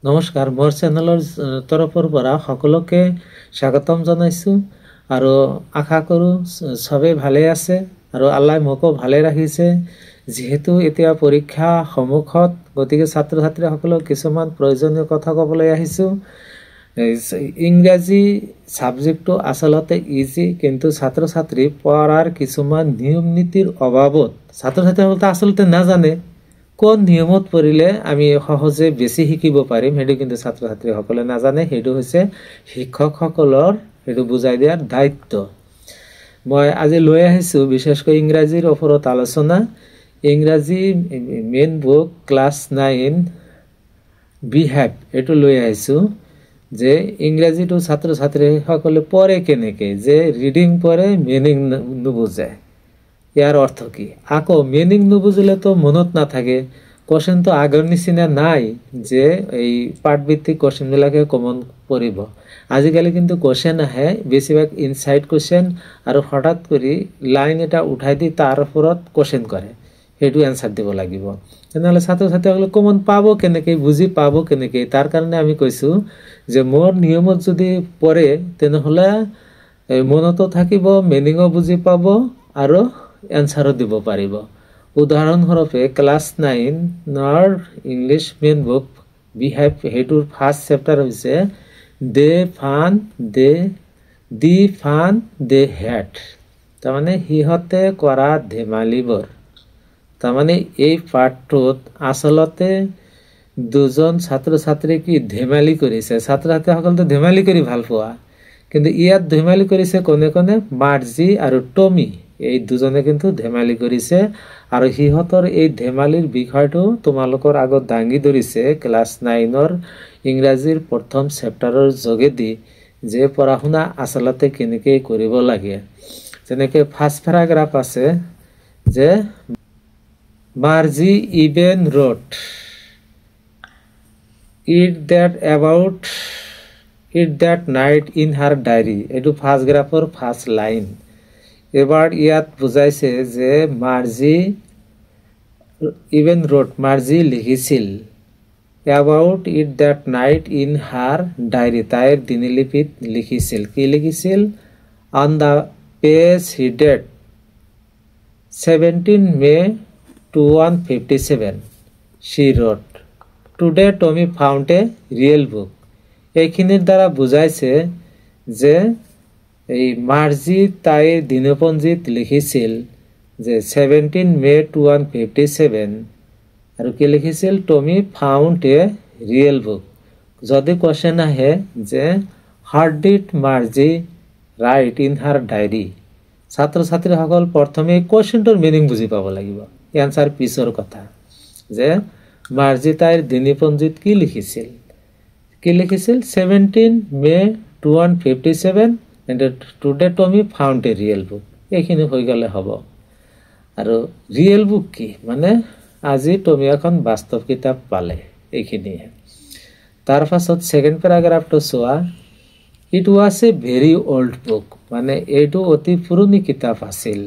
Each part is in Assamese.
নমস্কাৰ, মোৰ চেনেলৰ তৰফৰ পৰা সকলোকে স্বাগতম জনাইছোঁ আৰু আশা কৰোঁ সবেই ভালে আছে আৰু আল্লাহ মোকো ভালে ৰাখিছে। যিহেতু এতিয়া পৰীক্ষা সন্মুখত, গতিকে ছাত্ৰ ছাত্ৰীসকলক কিছুমান প্ৰয়োজনীয় কথা ক'বলৈ আহিছোঁ। ইংৰাজী ছাবজেক্টটো আচলতে ইজি, কিন্তু ছাত্ৰ ছাত্ৰী পঢ়াৰ কিছুমান নিয়ম নীতিৰ অভাৱত ছাত্ৰ ছাত্ৰীসকলে আচলতে নাজানে কোন নিয়মত পঢ়িলে আমি সহজে বেছি শিকিব পাৰিম, সেইটো কিন্তু ছাত্ৰ ছাত্ৰীসকলে নাজানে। সেইটো হৈছে শিক্ষকসকলৰ সেইটো বুজাই দিয়াৰ দায়িত্ব। মই আজি লৈ আহিছোঁ বিশেষকৈ ইংৰাজীৰ ওপৰত আলোচনা। ইংৰাজী মেইন বুক ক্লাছ 9 বিহেভ এইটো লৈ আহিছোঁ, যে ইংৰাজীটো ছাত্ৰ ছাত্ৰীসকলে পঢ়ে কেনেকৈ, যে ৰিডিং পঢ়ে মিনিং নুবুজে, ইয়াৰ অৰ্থ কি। আকৌ মিনিং নুবুজিলেতো মনত নাথাকে। কোৱেশ্যনটো আগৰ নিচিনা নাই যে এই পাঠভিত্তিক কোৱেশ্যনবিলাকে কমন পৰিব। আজিকালি কিন্তু কোৱেশ্যন আহে বেছিভাগ ইনচাইড কোৱেশ্যন, আৰু হঠাৎ কৰি লাইন এটা উঠাই দি তাৰ ওপৰত কোৱেশ্যন কৰে, সেইটো এনচাৰ দিব লাগিব। তেনেহ'লে ছাত্ৰ ছাত্ৰীসকলে কমন পাব কেনেকৈ, বুজি পাব কেনেকৈ। তাৰ কাৰণে আমি কৈছোঁ যে মোৰ নিয়মত যদি পঢ়ে তেনেহ'লে মনতো থাকিব, মিনিঙো বুজি পাব আৰু এনচাৰো দিব পাৰিব। উদাহৰণস্বৰূপে class 9 English main book behave, সেইটোৰ ফাৰ্ষ্ট চেপ্টাৰ হৈছে দি ফান দে হেড, তাৰমানে সিহঁতে কৰা ধেমালিবোৰ। তাৰমানে এই পাঠটোত আচলতে দুজন ছাত্ৰ ছাত্ৰী কি ধেমালি কৰিছে। ছাত্ৰ ছাত্ৰীসকলেতো ধেমালি কৰি ভাল পোৱা, কিন্তু ইয়াত ধেমালি কৰিছে কোনে কোনে, মাৰ্জি আৰু টমি, এই দুজনে কিন্তু ধেমালি কৰিছে। আৰু সিহঁতৰ এই ধেমালিৰ বিষয়টো তোমালোকৰ আগত দাঙি ধৰিছে ক্লাছ 9 ইংৰাজীৰ প্ৰথম চেপ্টাৰৰ যোগেদি, যে পঢ়া শুনা আচলতে কেনেকৈ কৰিব লাগে। যেনেকৈ ফাৰ্ষ্ট পেৰাগ্ৰাফ আছে যে Margie even wrote it that night in her diary, এইটো ফাৰ্ষ্ট গ্ৰাফৰ ফাৰ্ষ্ট লাইন। এবাৰ ইয়াত বুজাইছে যে মাৰ্জি ইভেন ৰোট, মাৰ্জি লিখিছিল, about it that night in her diary, তাইৰ দিনলিপিত লিখিছিল। কি লিখিছিল? On the page headed 17 May 2157 she wrote, today Tommy found a real book. এইখিনিৰ দ্বাৰা বুজাইছে যে এই মাৰ্জি তাইৰ দিনপঞ্জীত লিখিছিল যে 17 May 2157, আৰু কি লিখিছিল? Tommy found a real book. যদি কোৱেশ্যন আহে যে how did Margie write in her diary, ছাত্ৰ ছাত্ৰীসকল প্ৰথমে কুৱেশ্যনটোৰ মিনিং বুজি পাব লাগিব, এনচাৰ পিছৰ কথা। যে মাৰ্জি তাইৰ দিনপঞ্জীত কি লিখিছিল? 17 May 2157 and today Tommy found a real book. এইখিনি হৈ গ'লে হ'ব। আৰু ৰিয়েল বুক কি মানে, আজি টমি এখন বাস্তৱ কিতাপ পালে, এইখিনিয়ে। তাৰ পাছত ছেকেণ্ড পেৰাগ্ৰাফটো চোৱা, it was a very old book, মানে এইটো অতি পুৰণি কিতাপ আছিল।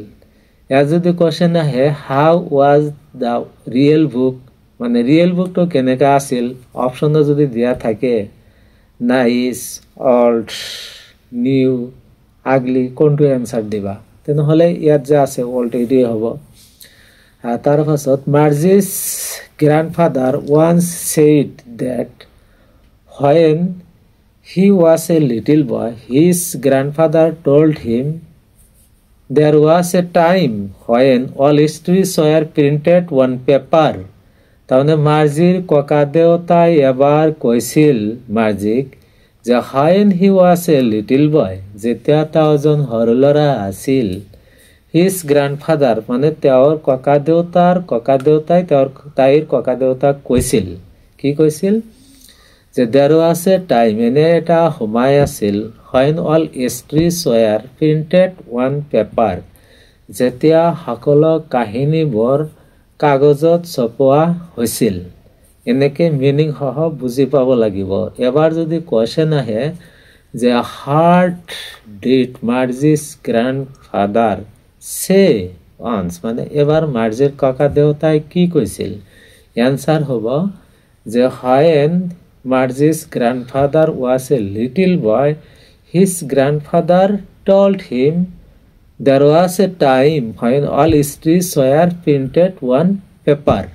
ইয়াত যদি কোৱেশ্যন আহে হাউ ৱাজ দ্য ৰিয়েল বুক, মানে ৰিয়েল বুকটো কেনেকুৱা আছিল, অপশ্যনো যদি দিয়া থাকে নাইচ, অল্ড, নিউ, আগলি, কোনটো এনচাৰ দিবা? তেনেহ'লে ইয়াত যে আছে অল্ড, এইটোৱে হ'ব। তাৰ পাছত Margie's grandfather once said that when he was a little boy, his grandfather told him there was a time when all histories were printed on paper. তাৰমানে মাৰ্জিৰ ককা দেউতাই এবাৰ কৈছিল মাৰ্জিক যে when he was a little boy, যেতিয়া তেওঁ এজন সৰু ল'ৰা আছিল, his grandfather মানে তেওঁৰ ককা দেউতাই তাইৰ ককা দেউতাক কৈছিল, কি কৈছিল? যে there was a time, এনে এটা সময় আছিল, when all histories were printed on paper, যেতিয়া সকলো কাহিনীবোৰ কাগজত ছপোৱা হৈছিল। এনেকৈ মিনিং সহ বুজি পাব লাগিব। এবাৰ যদি কোৱেশ্যন আহে যে হাৰ্ট ডিড মাৰ্জিজ গ্ৰাণ্ডফাদাৰ সে ওৱান্স, মানে এবাৰ মাৰ্জিৰ ককা দেউতাই কি কৈছিল? এনচাৰ হ'ব যে when Margie's grandfather was a little boy. His grandfather told him there was a time when all histories were printed on paper.